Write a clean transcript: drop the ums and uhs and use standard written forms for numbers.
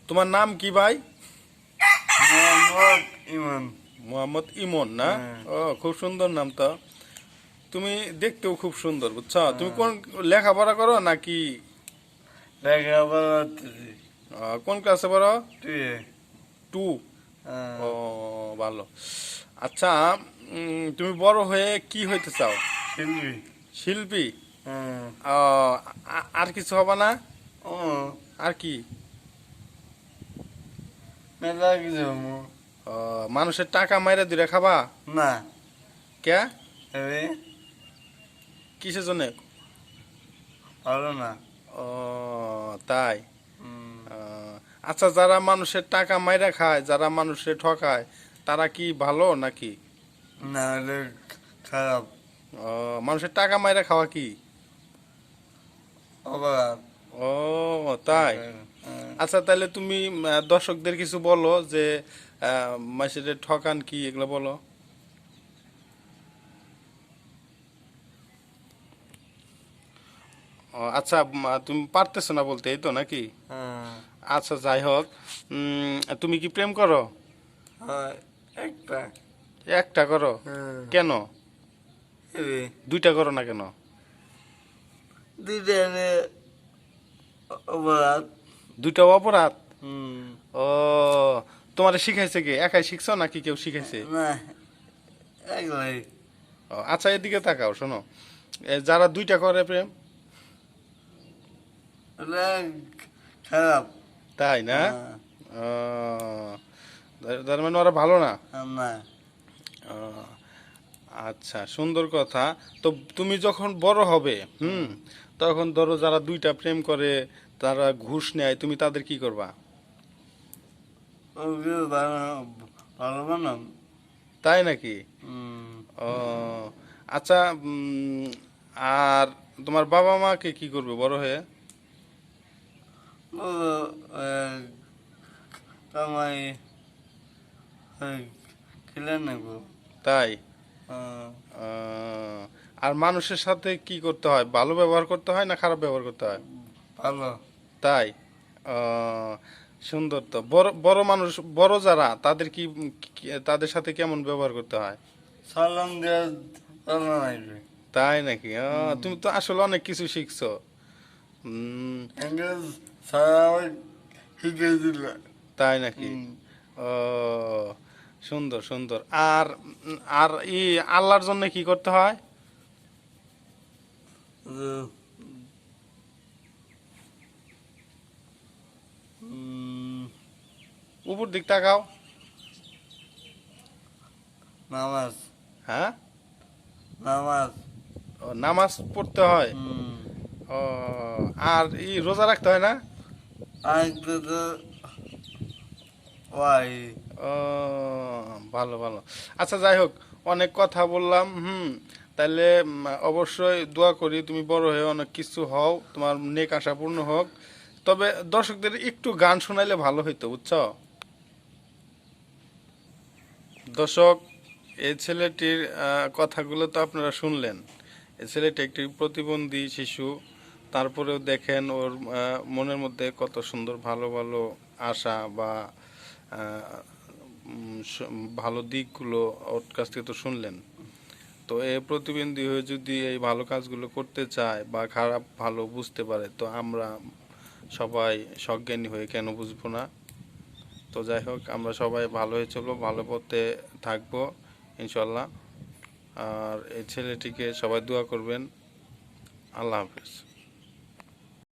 তোমার নাম কি ভাই? মোহাম্মদ ইমন। মোহাম্মদ ইমন না? হ্যাঁ। ও, খুব সুন্দর নাম তো। তুমি দেখতেও খুব সুন্দর, বুঝছো? তুমি হ্যাঁ। কোন লেখাপড়া করো নাকি? লেখাপড়া করতেছি। কোন ক্লাসে পড়ো? তুই? টু। হ্যাঁ। ও, ভালো। আচ্ছা, তুমি বড় হয়ে কি হইতে চাও? শিল্পী। শিল্পী? হ্যাঁ। ও, আর কিছু হবে না? ও, আর কি? মেলা কিছু ও, মানুষের টাকা মাইরা দিলে খাবা? না। কে? এবে কিসের জন্য? ভালো না। ও, তাই? হুম। আচ্ছা, যারা মানুষের টাকা মাইরা খায়, যারা মানুষের ঠকায়, তারা কি ভালো নাকি? না হলে খারাপ। মানুষের টাকা মাইরা খাওয়া কি? অপরাধ। ও, তাই? হ্যাঁ। আচ্ছা, তাহলে তুমি দর্শকদের কিছু বলো যে মানুষের ঠকান কি, এগুলো বলো। আচ্ছা, তুমি পারতেছো না বলতে, এই তো নাকি? হ্যাঁ। আচ্ছা, যাই হোক, তুমি কি প্রেম করো? হ্যাঁ, একটা। একটা করো? হ্যাঁ। কেন? এবে দুইটা করো না কেন? দুইটা অপরাধ। দুইটা অপরাধ? হুম। ও, তোমারে শিখাইছে কে? একাই শিখছো নাকি কেউ শিখাইছে? না, একলাই। আচ্ছা, এদিকে তাকাও, শোনো। যারা দুইটা করে প্রেম, ওটা খারাপ। তাই না? হ্যাঁ। ও, তার মানে ওরা ভালো না? না। ও, আচ্ছা, সুন্দর কথা। তো তুমি যখন বড় হবে, তখন ধরো যারা দুইটা প্রেম করে, তারা ঘুষ নেয়, তুমি তাদের কি করবা? ওকে ভালো ভালো বানাম। তাই নাকি? হুম। ও, আচ্ছা, আর তোমার বাবা মাকে কি করবে বড় হয়ে? ও, কামাই খেলে নেব। তাই? হ্যাঁ। আহ, আর মানুষের সাথে কি করতে হয়? ভালো ব্যবহার করতে হয় না খারাপ ব্যবহার করতে হয়? ভালো। তাই? আহ, সুন্দর তো। বড় বড় মানুষ, বড় যারা, তাদের তাদের সাথে কেমন ব্যবহার করতে হয়? সালাম দেওয়া চলা নাইবে। তাই নাকি? হুম। তুমি তো আসলে অনেক কিছু শিখছো। উম, ইংরেজ সারা শিখে দিল। তাই নাকি? হুম। ও, সুন্দর সুন্দর। আর আর আল্লাহর জন্য কি করতে হয়? উম, উপর দিক তাকাও। নামাজ। হ্যাঁ? নামাজ। নামাজ পড়তে হয়? হুম। ও, আর রোজা রাখতে হয় না? আজকে তো ওয়াই। ও, ভালো ভালো। আচ্ছা, যাই হোক, অনেক কথা বললাম। তাহলে অবশ্যই দোয়া করি তুমি বড় হয়ে অনেক কিছু হও, তোমার নেক আশা পূর্ণ হোক। তবে দর্শকদের একটু গান শোনাইলে ভালো হইতো, বুঝছো? দর্শক, এই ছেলেটির কথাগুলো তো আপনারা শুনলেন। এই ছেলেটি একটি প্রতিবন্ধী শিশু। তারপরেও দেখেন ওর মনের মধ্যে কত সুন্দর ভালো ভালো আশা বা আহ, ভালো দিকগুলো ওর কাছ থেকে তো শুনলেন। তো এই প্রতিবন্ধী হয়ে যদি এই ভালো কাজগুলো করতে চায় বা খারাপ ভালো বুঝতে পারে, তো আমরা সবাই সজ্ঞানী হয়ে কেন বুঝবো না? তো যাই হোক, আমরা সবাই ভালো হয়ে চলবো, ভালো পথে থাকবো ইনশাল্লাহ। আর এই ছেলেটিকে সবাই দোয়া করবেন। আল্লাহ হাফেজ।